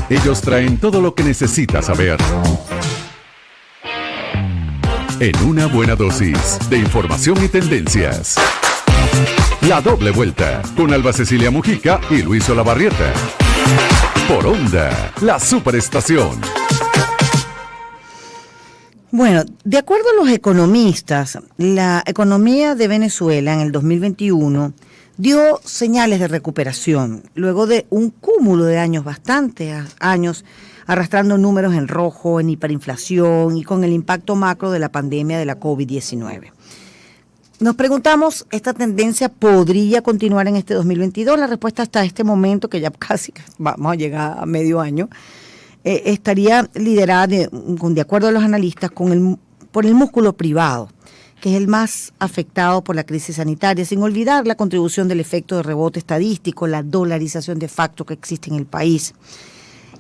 Ellos traen todo lo que necesitas saber. En una buena dosis de información y tendencias. La Doble Vuelta, con Alba Cecilia Mujica y Luis Olavarrieta. Por Onda, la superestación. Bueno, de acuerdo a los economistas, la economía de Venezuela en el 2021 dio señales de recuperación, luego de un cúmulo de años, bastantes años, arrastrando números en rojo, en hiperinflación y con el impacto macro de la pandemia de la COVID-19. Nos preguntamos, ¿esta tendencia podría continuar en este 2022? La respuesta hasta este momento, que ya casi vamos a llegar a medio año, estaría liderada, de acuerdo a los analistas, por el músculo privado, que es el más afectado por la crisis sanitaria, sin olvidar la contribución del efecto de rebote estadístico, la dolarización de facto que existe en el país.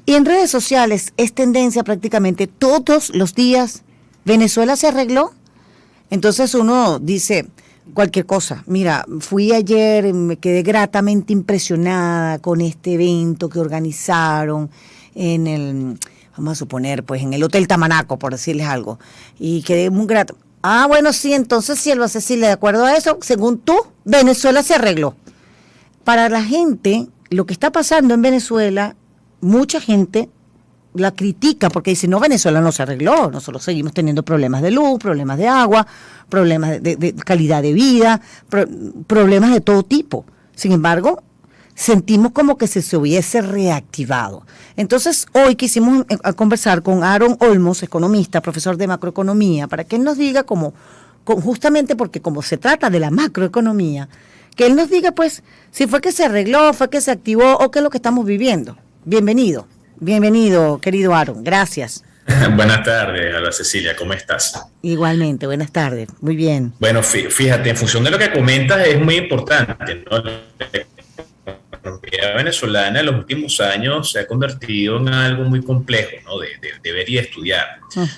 Y en redes sociales es tendencia prácticamente todos los días, Venezuela se arregló. Entonces uno dice cualquier cosa. Mira, fui ayer, me quedé gratamente impresionada con este evento que organizaron en el, vamos a suponer, pues en el Hotel Tamanaco, por decirles algo, y quedé muy grata. Ah, bueno, sí, entonces sí, Alba Cecilia, de acuerdo a eso, según tú, Venezuela se arregló. Para la gente, lo que está pasando en Venezuela, mucha gente la critica porque dice, no, Venezuela no se arregló, nosotros seguimos teniendo problemas de luz, problemas de agua, problemas de calidad de vida, problemas de todo tipo. Sin embargo, sentimos como que se hubiese reactivado. Entonces, hoy quisimos conversar con Aaron Olmos, economista, profesor de macroeconomía, para que él nos diga justamente porque como se trata de la macroeconomía, que él nos diga, pues, si fue que se arregló, fue que se activó o qué es lo que estamos viviendo. Bienvenido, querido Aaron, gracias. Buenas tardes, Alba Cecilia, ¿cómo estás? Igualmente, buenas tardes, muy bien. Bueno, fíjate, en función de lo que comentas es muy importante, ¿no? La economía venezolana en los últimos años se ha convertido en algo muy complejo, ¿no? de ver y estudiar,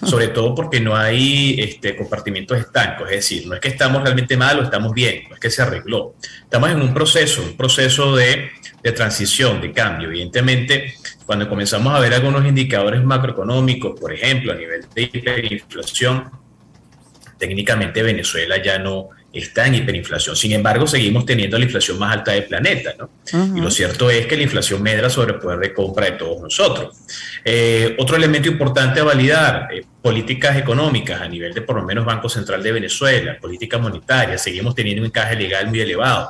sobre todo porque no hay compartimientos estancos, es decir, no es que estamos realmente mal o estamos bien, no es que se arregló, estamos en un proceso de transición, de cambio. Evidentemente, cuando comenzamos a ver algunos indicadores macroeconómicos, por ejemplo, a nivel de hiperinflación, técnicamente Venezuela ya no está en hiperinflación. Sin embargo, seguimos teniendo la inflación más alta del planeta, ¿no? Y lo cierto es que la inflación medra sobre el poder de compra de todos nosotros. Otro elemento importante a validar, políticas económicas a nivel de por lo menos Banco Central de Venezuela, política monetaria, seguimos teniendo un encaje legal muy elevado.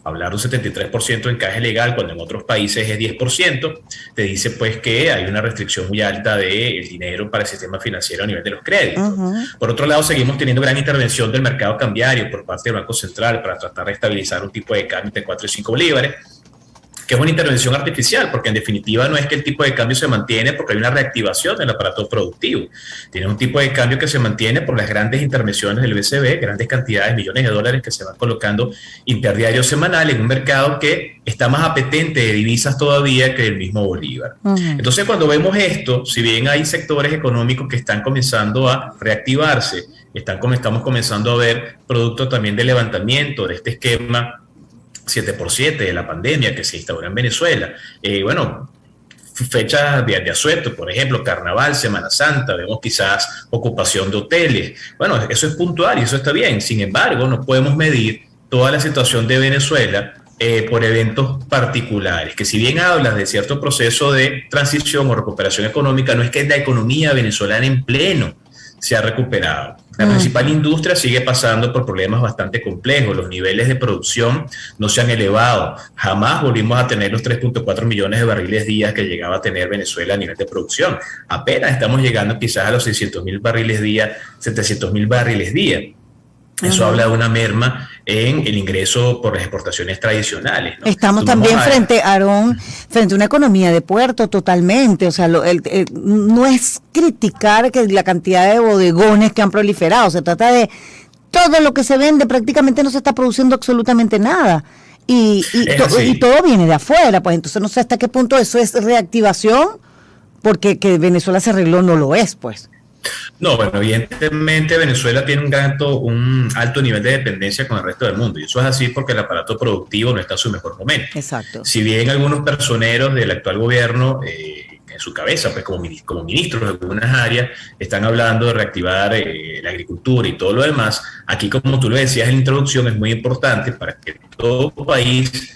Hablar de un 73% de encaje legal cuando en otros países es 10%, te dice pues que hay una restricción muy alta del dinero para el sistema financiero a nivel de los créditos. Por otro lado, seguimos teniendo gran intervención del mercado cambiario por parte del Banco Central para tratar de estabilizar un tipo de cambio entre 4 y 5 bolívares, que es una intervención artificial, porque en definitiva no es que el tipo de cambio se mantiene porque hay una reactivación del aparato productivo. Tiene un tipo de cambio que se mantiene por las grandes intervenciones del BCB, grandes cantidades, millones de dólares que se van colocando interdiario semanal en un mercado que está más apetente de divisas todavía que el mismo bolívar. Entonces, cuando vemos esto, si bien hay sectores económicos que están comenzando a reactivarse, estamos comenzando a ver producto también de levantamiento de este esquema 7x7 de la pandemia que se instauró en Venezuela. Bueno, fechas de asueto, por ejemplo, Carnaval, Semana Santa, vemos quizás ocupación de hoteles. Bueno, eso es puntual y eso está bien. Sin embargo, no podemos medir toda la situación de Venezuela por eventos particulares, que si bien hablas de cierto proceso de transición o recuperación económica, no es que la economía venezolana en pleno se ha recuperado. La principal industria sigue pasando por problemas bastante complejos. Los niveles de producción no se han elevado. Jamás volvimos a tener los 3.4 millones de barriles día que llegaba a tener Venezuela a nivel de producción. Apenas estamos llegando quizás a los 600.000 barriles día, 700.000 barriles día. Eso habla de una merma en el ingreso por las exportaciones tradicionales, ¿no? Estamos también frente a una economía de puerto totalmente, o sea, no es criticar que la cantidad de bodegones que han proliferado, se trata de todo lo que se vende, prácticamente no se está produciendo absolutamente nada. Y todo viene de afuera, pues entonces no sé hasta qué punto eso es reactivación, porque que Venezuela se arregló no lo es, pues. No, bueno, evidentemente Venezuela tiene un alto nivel de dependencia con el resto del mundo, y eso es así porque el aparato productivo no está en su mejor momento. Exacto. Si bien algunos personeros del actual gobierno en su cabeza, pues como ministros de algunas áreas, están hablando de reactivar la agricultura y todo lo demás. Aquí, como tú lo decías en la introducción, es muy importante para que todo país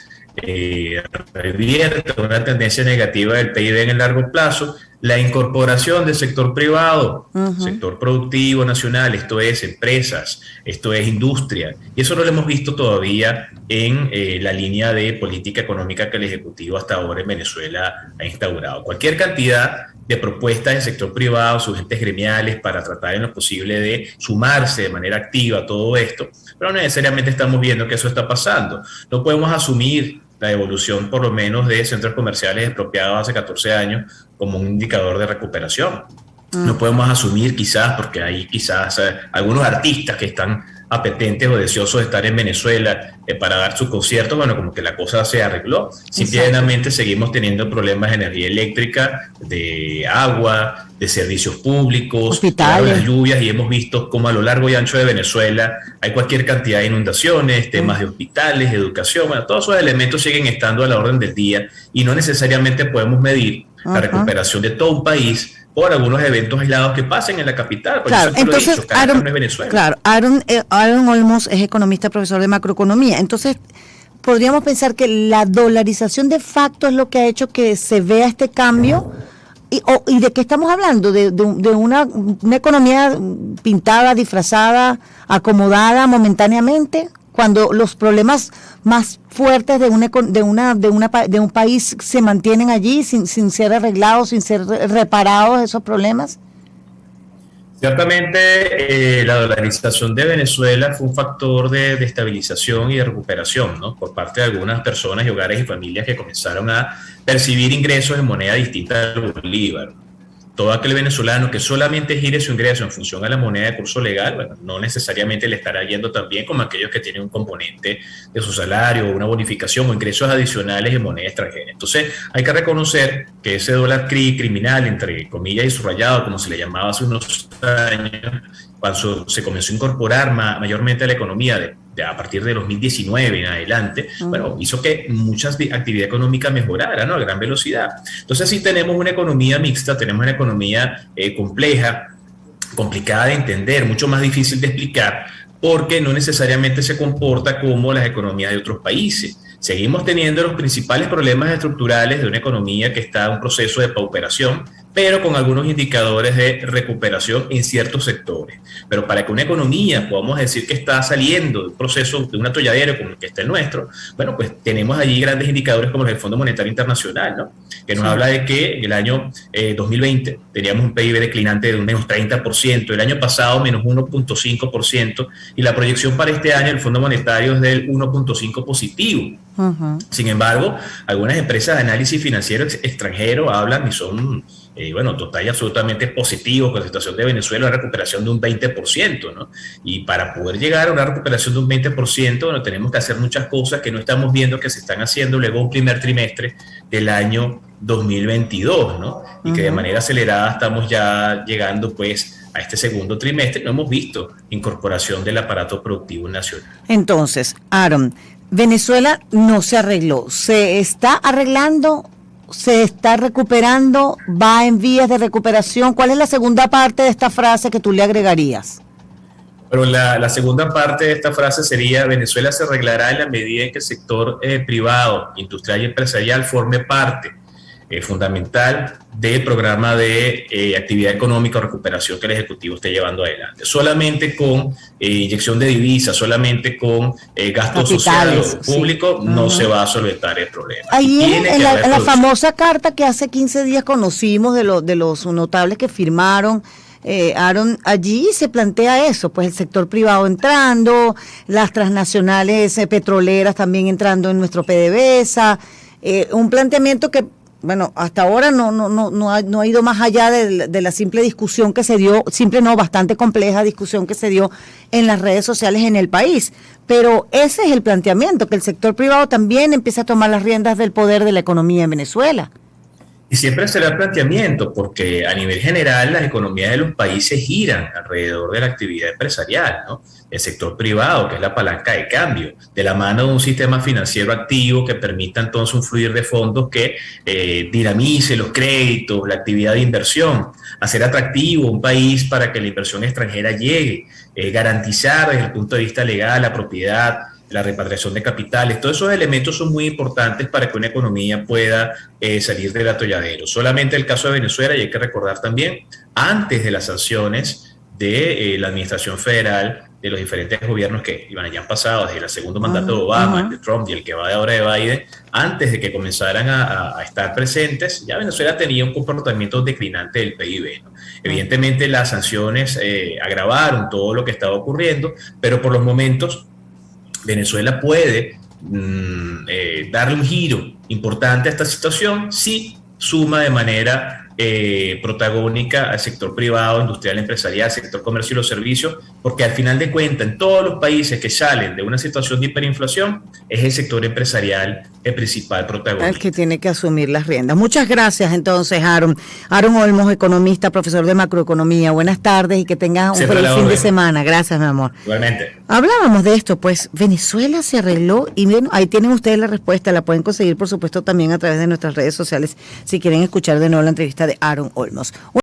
revierta una tendencia negativa del PIB en el largo plazo, la incorporación del sector privado, sector productivo nacional, esto es empresas, esto es industria, y eso no lo hemos visto todavía en la línea de política económica que el Ejecutivo hasta ahora en Venezuela ha instaurado. Cualquier cantidad de propuestas del sector privado, sus entes gremiales, para tratar en lo posible de sumarse de manera activa a todo esto, pero no necesariamente estamos viendo que eso está pasando. No podemos asumir la evolución, por lo menos, de centros comerciales expropiados hace 14 años como un indicador de recuperación. No podemos asumir quizás, porque hay quizás algunos artistas que están apetentes o deseosos de estar en Venezuela para dar su concierto, bueno, como que la cosa se arregló. Simplemente seguimos teniendo problemas de energía eléctrica, de agua, de servicios públicos, hospitales, de las lluvias, y hemos visto cómo a lo largo y ancho de Venezuela hay cualquier cantidad de inundaciones, temas de hospitales, educación, bueno, todos esos elementos siguen estando a la orden del día y no necesariamente podemos medir la recuperación de todo un país por algunos eventos aislados que pasen en la capital. Claro, entonces, dicho, Caracas no es Venezuela. Claro, Aaron Olmos es economista, profesor de macroeconomía. Entonces, podríamos pensar que la dolarización de facto es lo que ha hecho que se vea este cambio. ¿Y de qué estamos hablando? ¿De una economía pintada, disfrazada, acomodada momentáneamente? Cuando los problemas más fuertes de un país se mantienen allí sin ser arreglados, sin ser reparados esos problemas. Ciertamente, la dolarización de Venezuela fue un factor de estabilización y de recuperación, ¿no? Por parte de algunas personas y hogares y familias que comenzaron a percibir ingresos en moneda distinta al bolívar. Todo aquel venezolano que solamente gire su ingreso en función a la moneda de curso legal, bueno, no necesariamente le estará yendo tan bien como aquellos que tienen un componente de su salario, una bonificación o ingresos adicionales en moneda extranjera. Entonces, hay que reconocer que ese dólar criminal, entre comillas y subrayado, como se le llamaba hace unos años, cuando se comenzó a incorporar mayormente a la economía a partir de 2019 en adelante, bueno, hizo que muchas actividad económica mejorara, ¿no? A gran velocidad. Entonces, sí tenemos una economía mixta, tenemos una economía compleja, complicada de entender, mucho más difícil de explicar, porque no necesariamente se comporta como las economías de otros países. Seguimos teniendo los principales problemas estructurales de una economía que está en un proceso de pauperación, pero con algunos indicadores de recuperación en ciertos sectores. Pero para que una economía podamos decir que está saliendo de un proceso, de un atolladero como el que está el nuestro, bueno, pues tenemos allí grandes indicadores como el Fondo Monetario Internacional, ¿no? Que nos habla de que en el año 2020 teníamos un PIB declinante de un menos 30%, el año pasado menos 1.5%, y la proyección para este año el Fondo Monetario es del 1.5 positivo. Sin embargo, algunas empresas de análisis financiero extranjero hablan y son total y absolutamente positivos con la situación de Venezuela, una recuperación de un 20%, ¿no? Y para poder llegar a una recuperación de un 20%, bueno, tenemos que hacer muchas cosas que no estamos viendo que se están haciendo luego un primer trimestre del año 2022, ¿no? Y que de manera acelerada estamos ya llegando, pues, a este segundo trimestre. No hemos visto incorporación del aparato productivo nacional. Entonces, Aaron, Venezuela no se arregló, se está arreglando, se está recuperando, va en vías de recuperación. ¿Cuál es la segunda parte de esta frase que tú le agregarías? Pero la segunda parte de esta frase sería: Venezuela se arreglará en la medida en que el sector privado, industrial y empresarial forme parte fundamental del programa de actividad económica o recuperación que el Ejecutivo esté llevando adelante. Solamente con inyección de divisas, solamente con gasto social o público, no se va a solventar el problema. Ahí en la famosa carta que hace 15 días conocimos de los notables que firmaron, Aaron, allí se plantea eso, pues el sector privado entrando, las transnacionales petroleras también entrando en nuestro PDVSA, un planteamiento que, bueno, hasta ahora no ha ido más allá de la simple discusión que se dio, bastante compleja discusión que se dio en las redes sociales en el país. Pero ese es el planteamiento, que el sector privado también empiece a tomar las riendas del poder de la economía en Venezuela. Y siempre será el planteamiento, porque a nivel general las economías de los países giran alrededor de la actividad empresarial, ¿no? El sector privado, que es la palanca de cambio, de la mano de un sistema financiero activo que permita entonces un fluir de fondos que dinamice los créditos, la actividad de inversión, hacer atractivo un país para que la inversión extranjera llegue, garantizar desde el punto de vista legal la propiedad, la repatriación de capitales. Todos esos elementos son muy importantes para que una economía pueda salir del atolladero. Solamente el caso de Venezuela, y hay que recordar también, antes de las sanciones de la administración federal, de los diferentes gobiernos que ya han pasado, desde el segundo mandato de Obama, el de Trump y el que va de ahora de Biden, antes de que comenzaran a estar presentes, ya Venezuela tenía un comportamiento declinante del PIB, ¿no? Evidentemente las sanciones agravaron todo lo que estaba ocurriendo, pero por los momentos Venezuela puede darle un giro importante a esta situación si suma de manera protagónica al sector privado, industrial, empresarial, sector comercio y los servicios, porque al final de cuentas en todos los países que salen de una situación de hiperinflación es el sector empresarial el principal protagonista. El que tiene que asumir las riendas. Muchas gracias entonces, Aaron. Aaron Olmos, economista, profesor de macroeconomía. Buenas tardes y que tengas un feliz fin de semana. Gracias, mi amor. Igualmente. Hablábamos de esto, pues Venezuela se arregló y bien, ahí tienen ustedes la respuesta. La pueden conseguir, por supuesto, también a través de nuestras redes sociales si quieren escuchar de nuevo la entrevista de Aaron Olmos.